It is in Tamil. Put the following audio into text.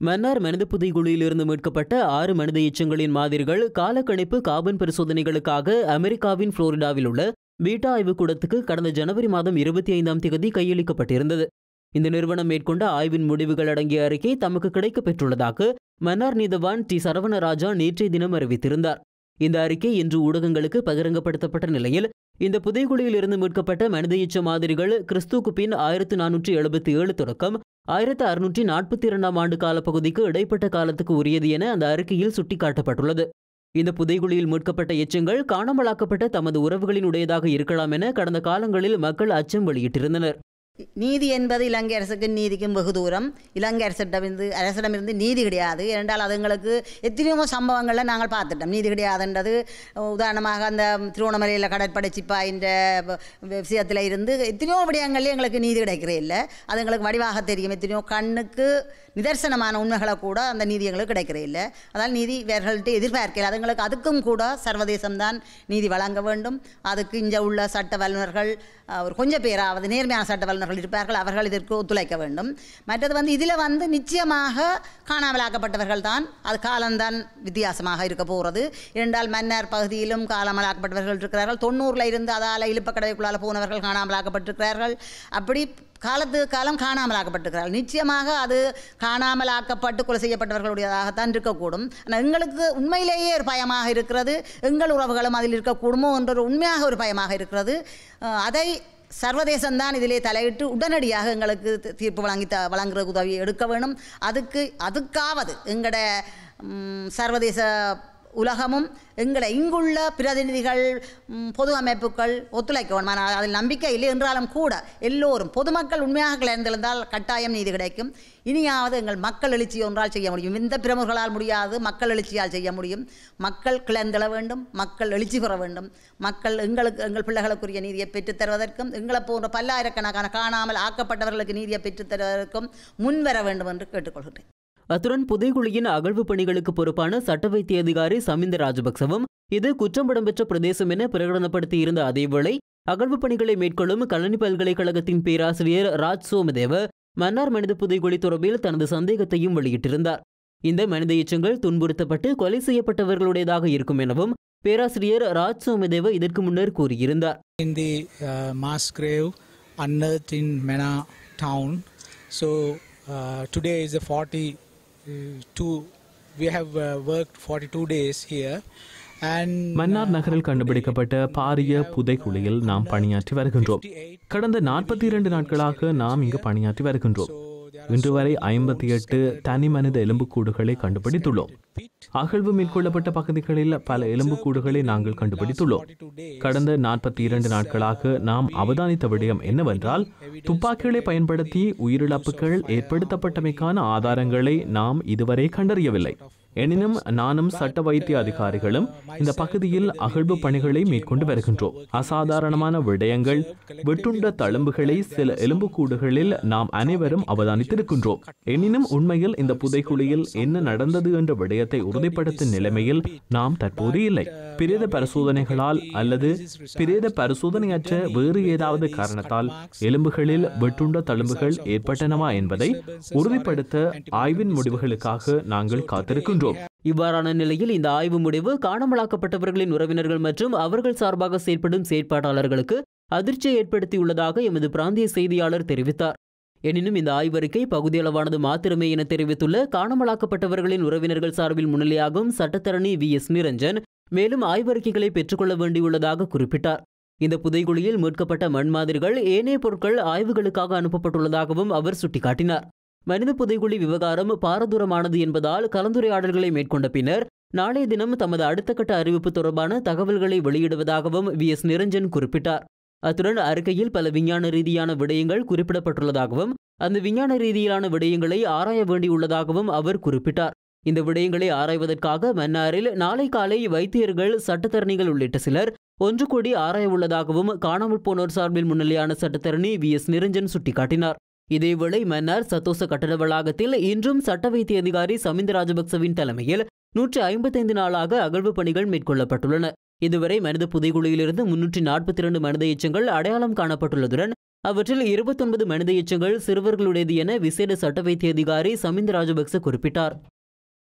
மன்னார் மனித புதைகுழியிலிருந்து மீட்கப்பட்ட 6 மனித எச்சங்களின் மாதிரிகள் காலக்கணிப்பு கார்பன் பரிசோதனைகளுக்காக அமெரிக்காவின் புளோரிடாவில் உள்ள பீட்டா ஆய்வுக்கூடத்துக்கு கடந்த ஜனவரி மாதம் 25ஆம் தேதி கையளிக்கப்பட்டிருந்தது. இந்த நிறுவனம் மேற்கொண்ட ஆய்வின் முடிவுகள் அடங்கிய அறிக்கை தமக்கு கிடைக்கப்பெற்றுள்ளதாக மன்னார் நீதவான் டி சரவணராஜா நேற்றைய தினம் அறிவித்திருந்தார். இந்த அறிக்கை இன்று ஊடகங்களுக்கு பகிரங்கப்படுத்தப்பட்ட நிலையில் இந்த புதைகுழியில் இருந்து மீட்கப்பட்ட மனித எச்ச மாதிரிகள் கிறிஸ்துவுக்கு பின் 1477 தொடக்கம் 1642ஆம் ஆண்டு காலப்பகுதிக்கு இடைப்பட்ட காலத்துக்கு உரியது என அந்த அறிக்கையில் சுட்டிக்காட்டப்பட்டுள்ளது. இந்த புதைகுழியில் மீட்கப்பட்ட எச்சங்கள் காணாமலாக்கப்பட்ட தமது உறவுகளினுடையதாக இருக்கலாம் என கடந்த காலங்களில் மக்கள் அச்சம் வெளியிட்டிருந்தனர். நீதி என்பது இலங்கை அரசுக்கு நீதிக்கும் வெகு தூரம். இலங்கை அரசிடமிருந்து நீதி கிடையாது. ஏனென்றால் அதுங்களுக்கு எத்தனையோ சம்பவங்களில் நாங்கள் பார்த்துட்டோம். நீதி கிடையாதுன்றது உதாரணமாக அந்த திருவண்ணாமலையில் கடற்படை சிப்பாயின்ற விஷயத்தில் இருந்து எத்தனையோ விடயங்கள்லேயும் எங்களுக்கு நீதி கிடைக்கிறே இல்லை. அது எங்களுக்கு வடிவாக தெரியும். எத்தனையோ கண்ணுக்கு நிதர்சனமான உண்மைகளை கூட அந்த நீதி எங்களுக்கு கிடைக்கிறே இல்லை. அதனால் நீதி வேர்கள்ட்ட எதிர்பார்க்கல. அதுங்களுக்கு அதுக்கும் கூட சர்வதேசம்தான் நீதி வழங்க வேண்டும். அதுக்கு இங்கே உள்ள சட்ட வல்லுநர்கள் ஒரு கொஞ்சம் பேராவது நேர்மையான சட்ட வல்லுநர்கள் இருப்பார்கள். அவர்கள் இதற்கு ஒத்துழைக்க வேண்டும். மற்றது இதில் நிச்சயமாக காணாமலாக்கப்பட்டவர்கள் தான். அது காலம்தான் வித்தியாசமாக இருக்க போகிறது. இரண்டால் மன்னார் பகுதியிலும் காணாமலாக்கப்பட்டவர்கள் இருக்கிறார்கள். 90ல் இருந்து அதால் இழுப்பக்கடவைக்குள்ளால் போனவர்கள் காணாமலாக்கப்பட்டிருக்கிறார்கள். அப்படி காலத்துக்கு காலம் காணாமலாக்கப்பட்டிருக்கிறார்கள். நிச்சயமாக அது காணாமலாக்கப்பட்டு கொலை செய்யப்பட்டவர்களுடையதாகத்தான் இருக்கக்கூடும். ஆனால் எங்களுக்கு உண்மையிலேயே ஒரு பயமாக இருக்கிறது. எங்கள் உறவுகளும் அதில் இருக்கக்கூடுமோ என்ற ஒரு உண்மையாக ஒரு பயமாக இருக்கிறது. அதை சர்வதேசம்தான் இதிலே தலையிட்டு உடனடியாக எங்களுக்கு தீர்ப்பு வழங்குகிற உதவி எடுக்க வேணும். அதுக்காவது எங்களோட சர்வதேச உலகமும் எங்களை இங்குள்ள பிரதிநிதிகள் பொது அமைப்புகள் ஒத்துழைக்க வேணும். ஆனால் அதில் நம்பிக்கை இல்லை என்றாலும் கூட எல்லோரும் பொதுமக்கள் உண்மையாக கிளர்ந்தெழுந்தால் கட்டாயம் நீதி கிடைக்கும். இனியாவது எங்கள் மக்கள் எழுச்சி ஒன்றால் செய்ய முடியும். இந்த பிரமுகர்களால் முடியாது, மக்கள் எழுச்சியால் செய்ய முடியும். மக்கள் கிளர்ந்தெழ வேண்டும், மக்கள் எழுச்சி பெற வேண்டும். மக்கள் எங்கள் பிள்ளைகளுக்குரிய நீதியை பெற்றுத்தருவதற்கும் எங்களை போன்ற பல்லாயிரக்கணக்கான காணாமல் ஆக்கப்பட்டவர்களுக்கு நீதியை பெற்றுத்தருவதற்கும் முன்வர வேண்டும் என்று கேட்டுக்கொள்கிறேன். அத்துடன் புதைகுழியின் அகழ்வு பணிகளுக்கு பொறுப்பான சட்ட வைத்திய அதிகாரி சமிந்த ராஜபக்சவும் இது குற்றம் இடம்பெற்ற பிரதேசம் என பிரகடனப்படுத்தியிருந்த அதேவேளை அகழ்வு பணிகளை மேற்கொள்ளும் கல்லணி பல்கலைக்கழகத்தின் பேராசிரியர் ராஜ் சோமதேவ மன்னார் மனித புதைகுழி தொடர்பில் தனது சந்தேகத்தையும் வெளியிட்டிருந்தார். இந்த மனித எச்சங்கள் துன்புறுத்தப்பட்டு கொலை செய்யப்பட்டவர்களுடையதாக இருக்கும் எனவும் பேராசிரியர் ராஜ் சோமதேவ இதற்கு முன்னர் கூறியிருந்தார். In the mass grave unearthed in Mannar town. So today is the 42. We have worked 42 days here. Mannar நகரில் கண்டுபிடிக்கப்பட்ட பாரிய புதைகுழியில் நாம் பணியாற்றி வருகின்றோம். கடந்த 42 நாட்களாக நாம் இங்கு பணியாற்றி வருகின்றோம். இன்று வரை 58 தனி மனித எலும்புக்கூடுகளை கண்டுபிடித்துள்ளோம். அகழ்வு மேற்கொள்ளப்பட்ட பகுதிகளில் பல எலும்புக்கூடுகளை நாங்கள் கண்டுபிடித்துள்ளோம். கடந்த 42 நாட்களாக நாம் அவதானித்த விடயம் என்னவென்றால், துப்பாக்கிகளை பயன்படுத்தி உயிரிழப்புகள் ஏற்படுத்தப்பட்டமைக்கான ஆதாரங்களை நாம் இதுவரை கண்டறியவில்லை. எனினும் நானும் சட்ட வைத்திய அதிகாரிகளும் இந்த பகுதியில் அகழ்வு பணிகளை மேற்கொண்டு வருகின்றோம். அசாதாரணமான விடயங்கள், வெட்டுண்ட தழும்புகளை சில எலும்புக்கூடுகளில் நாம் அனைவரும் அவதானித்திருக்கின்றோம். எனினும் உண்மையில் இந்த புதைகுழியில் என்ன நடந்தது என்ற விடயத்தை உறுதிப்படுத்தும் நிலைமையில் நாம் தற்போது இல்லை. பிரேத பரிசோதனைகளால் அல்லது பிரேத பரிசோதனையற்ற வேறு ஏதாவது காரணத்தால் எலும்புகளில் வெட்டுண்ட தழும்புகள் ஏற்பட்டனவா என்பதை உறுதிப்படுத்த ஆய்வின் முடிவுகளுக்காக நாங்கள் காத்திருக்கின்றோம். இவ்வாறான நிலையில் இந்த ஆய்வு முடிவு காணாமலாக்கப்பட்டவர்களின் உறவினர்கள் மற்றும் அவர்கள் சார்பாக செயற்படும் செயற்பாட்டாளர்களுக்கு அதிர்ச்சியை ஏற்படுத்தியுள்ளதாக எமது பிராந்திய செய்தியாளர் தெரிவித்தார். எனினும் இந்த ஆய்வறிக்கை பகுதியளவானது மாத்திரமே என தெரிவித்துள்ள காணாமலாக்கப்பட்டவர்களின் உறவினர்கள் சார்பில் முன்னிலையாகும் சட்டத்தரணி VS நிரஞ்சன் மேலும் ஆய்வறிக்கைகளை பெற்றுக்கொள்ள வேண்டியுள்ளதாக குறிப்பிட்டார். இந்த புதைகுழியில் மீட்கப்பட்ட மண் மாதிரிகள் ஏனைய பொருட்கள் ஆய்வுகளுக்காக அனுப்பப்பட்டுள்ளதாகவும் அவர் சுட்டிக்காட்டினார். மனித புதைகுழி விவகாரம் பாரதூரமானது என்பதால் கலந்துரையாடல்களை மேற்கொண்ட பின்னர் நாளைய தினம் தமது அடுத்த கட்ட அறிவிப்பு தொடர்பான தகவல்களை வெளியிடுவதாகவும் VS நிரஞ்சன் குறிப்பிட்டார். அத்துடன் அறிக்கையில் பல விஞ்ஞான ரீதியான விடயங்கள் குறிப்பிடப்பட்டுள்ளதாகவும் அந்த விஞ்ஞான ரீதியிலான விடயங்களை ஆராய வேண்டியுள்ளதாகவும் அவர் குறிப்பிட்டார். இந்த விடயங்களை ஆராய்வதற்காக மன்னாரில் நாளை காலை வைத்தியர்கள், சட்டத்தரணிகள் உள்ளிட்ட சிலர் ஒன்று கூடி ஆராய உள்ளதாகவும் காணாமல் போனோர் சார்பில் முன்னிலையான சட்டத்தரணி VS நிரஞ்சன் சுட்டிக்காட்டினார். இதேவேளை மன்னார் சத்தோச கட்டட வளாகத்தில் இன்றும் சட்ட வைத்திய அதிகாரி சமிந்த ராஜபக்சவின் தலைமையில் 155 நாளாக அகழ்வு பணிகள் மேற்கொள்ளப்பட்டுள்ளன. இதுவரை மனித புதைகுழியிலிருந்து 342 மனித எச்சங்கள் அடையாளம் காணப்பட்டுள்ளதுடன் அவற்றில் 29 மனித எச்சங்கள் சிறுவர்களுடையது என விசேட சட்ட வைத்திய அதிகாரி சமிந்த ராஜபக்ச குறிப்பிட்டார்.